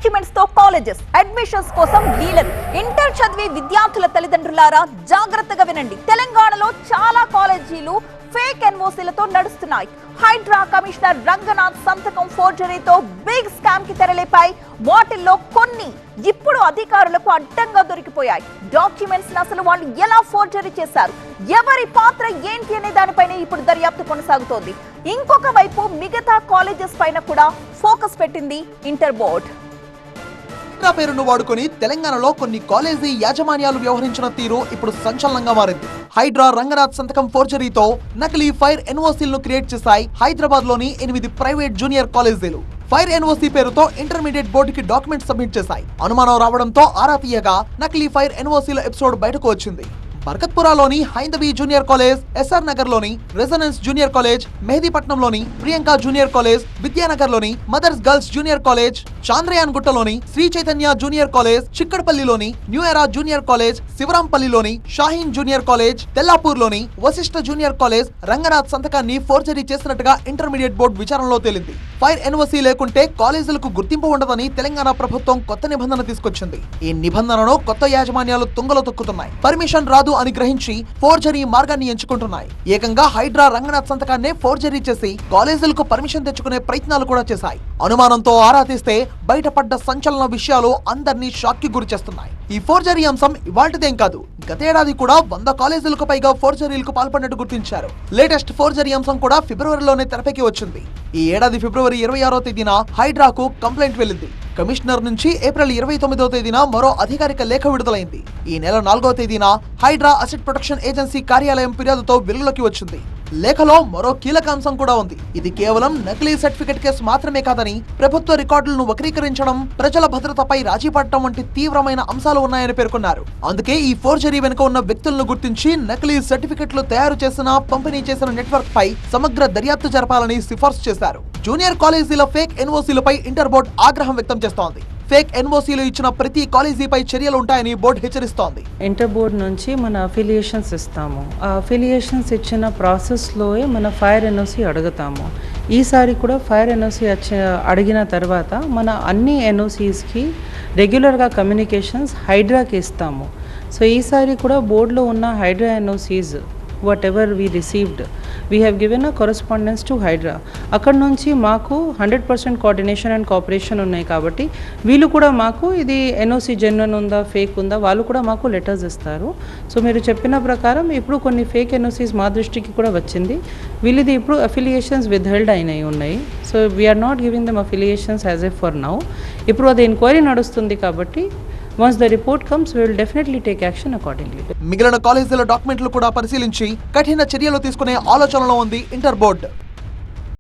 Documents తో colleges admissions కోసం లీలలు. ఇంటర్ చదివే విద్యార్థుల తల్లిదండ్రులారా జాగ్రత్తగా వినండి. తెలంగాణలో చాలా కాలేజీలు ఫేక్ ఎన్ఓసీలతో నడుస్తున్నాయి. హైడ్రా కమిషనర్ రంగనాథ్ సంతకం ఫోర్జరీతో బిగ్ స్కామ్ కి తెరలేపాయి. వాటిల్లో కొన్ని ఇప్పుడు అధికారులకు అడ్డంగా దొరికిపోయాయి. డాక్యుమెంట్స్ అసలు వాళ్ళు ఎలా ఫోర్జరీ చేశారు, ఎవరి పాత్ర ఏంటి అనే దానిపైన ఇప్పుడు దర్యాప్తు కొనసాగుతోంది. ఇంకొక వైపు మిగతా కాలేజెస్ పైన కూడా ఫోకస్ పెట్టింది ఇంటర్ బోర్డ్. హైడ్రా పేరును వాడుకొని తెలంగాణలో కొన్ని కాలేజీ యాజమాన్యాలు వ్యవహరించిన తీరు ఇప్పుడు సంచలనంగా మారింది. హైడ్రా రంగనాథ్ సంతకం ఫోర్జరీతో నకిలీ ఫైర్ ఎన్ఓసీలను క్రియేట్ చేశాయి హైదరాబాద్ లోని 8 ప్రైవేట్ జూనియర్ కాలేజీలు. ఫైర్ ఎన్ఓసీ పేరుతో ఇంటర్మీడియట్ బోర్డుకి డాక్యుమెంట్ సబ్మిట్ చేశాయి. అనుమానం రావడంతో ఆరా తీయగా నకిలీ ఫైర్ ఎన్ఓసీల ఎపిసోడ్ బయటకు వచ్చింది. బర్కత్పురాలోని హైందవి జూనియర్ కాలేజ్, ఎస్ఆర్ నగర్ లోని రెసిడెన్స్ జూనియర్ కాలేజ్, మెహదీపట్నంలోని ప్రియాంక జూనియర్ కాలేజ్, విద్యానగర్ లోని mothers girls junior college, Chandrayan గుట్టలోని శ్రీ చైతన్య జూనియర్ కాలేజ్, చిక్కడపల్లిలోని న్యూ ఎరా జూనియర్ కాలేజ్, శివరాంపల్లిలోని షాహీన్ జూనియర్ కాలేజ్, తెల్లాపూర్లోని వశిష్ఠ జూనియర్ కాలేజ్ రంగనాథ్ సంతకాన్ని ఫోర్జరీ చేసినట్టుగా ఇంటర్మీడియట్ బోర్డు విచారణలో తేలింది. ఫైర్ ఎన్ఓసీ లేకుంటే కాలేజీలకు గుర్తింపు ఉండదని తెలంగాణ ప్రభుత్వం కొత్త నిబంధన తీసుకొచ్చింది. ఈ నిబంధనను కొత్త యాజమాన్యాలు తుంగలో తొక్కుతున్నాయి. పర్మిషన్ రాదు అని గ్రహించి ఫోర్జరీ మార్గాన్ని ఎంచుకుంటున్నాయి. ఏకంగా హైడ్రా రంగనాథ్ సంతకాన్నే ఫోర్జరీ చేసి కాలేజీలకు పర్మిషన్ తెచ్చుకునే ప్రయత్నాలు కూడా చేశాయి. అనుమానంతో ఆరా తీస్తే బయటపడ్డ సంచలన విషయాలు అందరినీ షాక్ కి గురి చేస్తున్నాయి. ఈ ఫోర్జరీ అంశం ఇవాల్టిదేం కాదు. గతేడాది కూడా 100 కాలేజీలకు పైగా ఫోర్జరీలకు పాల్పడినట్టు గుర్తించారు. లేటెస్ట్ ఫోర్జరీ అంశం కూడా ఫిబ్రవరిలోనే తెరపైకి వచ్చింది. ఈ ఏడాది ఫిబ్రవరి 26వ తేదీన హైడ్రాకు కంప్లైంట్ వెళ్లింది. కమిషనర్ నుంచి ఏప్రిల్ 29వ తేదీన మరో అధికారిక లేఖ విడుదలైంది. ఈ నెల 4వ తేదీన హైడ్రా అసెట్ ప్రొటెక్షన్ ఏజెన్సీ కార్యాలయం ఫిర్యాదుతో వెలుగులోకి వచ్చింది. లేఖలో మరో కీలక అంశం కూడా ఉంది. ఇది కేవలం నకిలీ సర్టిఫికెట్ కేసు మాత్రమే కాదని ప్రభుత్వ రికార్డులను వక్రీకరించడం, ప్రజల భద్రతపై రాజీ పడటం వంటి తీవ్రమైన అంశాలు ఉన్నాయని పేర్కొన్నారు. అందుకే ఈ ఫోర్జరీ వెనుక ఉన్న వ్యక్తులను గుర్తించి నకిలీ సర్టిఫికెట్లు తయారు చేసిన, పంపిణీ చేసిన నెట్వర్క్ పై సమగ్ర దర్యాప్తు జరపాలని సిఫార్సు చేశారు. జూనియర్ కాలేజీల ఫేక్ ఎన్ఓసీలపై ఇంటర్ బోర్డు ఆగ్రహం వ్యక్తం చేస్తోంది. ఫేక్ ఎన్ఓసీలు ఇచ్చిన ప్రతి కాలేజీపై చర్యలు ఉంటాయని బోర్డు హెచ్చరిస్తోంది. ఇంటర్ బోర్డు నుంచి మన అఫిలియేషన్స్ ఇస్తాము. ఆ అఫిలియేషన్స్ ఇచ్చిన ప్రాసెస్లోనే మన ఫైర్ ఎన్ఓసీ అడుగుతాము. ఈసారి కూడా ఫైర్ ఎన్ఓసీ అడిగిన తర్వాత మన అన్ని ఎన్ఓసీస్కి రెగ్యులర్గా కమ్యూనికేషన్స్ హైడ్రాకి ఇస్తాము. సో ఈసారి కూడా బోర్డులో ఉన్న Hydraa NOCs whatever we received, we have given a correspondence to Hydra. అక్కడ నుంచి మాకు 100% కోఆర్డినేషన్ అండ్ కోఆపరేషన్ ఉన్నాయి. కాబట్టి వీళ్ళు కూడా మాకు ఇది ఎన్ఓసి జెన్యున్ ఉందా, ఫేక్ ఉందా, వాళ్ళు కూడా మాకు లెటర్స్ ఇస్తారు. సో మీరు చెప్పిన ప్రకారం ఇప్పుడు కొన్ని ఫేక్ ఎన్ఓసీస్ మా దృష్టికి కూడా వచ్చింది. వీళ్ళది ఇప్పుడు అఫిలియేషన్స్ విత్హెల్డ్ అయినాయి ఉన్నాయి. So we're not giving them affiliations as a for now. ఇప్పుడు అది ఎంక్వైరీ నడుస్తుంది కాబట్టి once the report comes, we will definitely take action accordingly. మిగిలిన కాలేజీల డాక్యుమెంట్లు కూడా పరిశీలించి కఠిన చర్యలు తీసుకునే ఆలోచనలో ఉంది ఇంటర్ బోర్డు.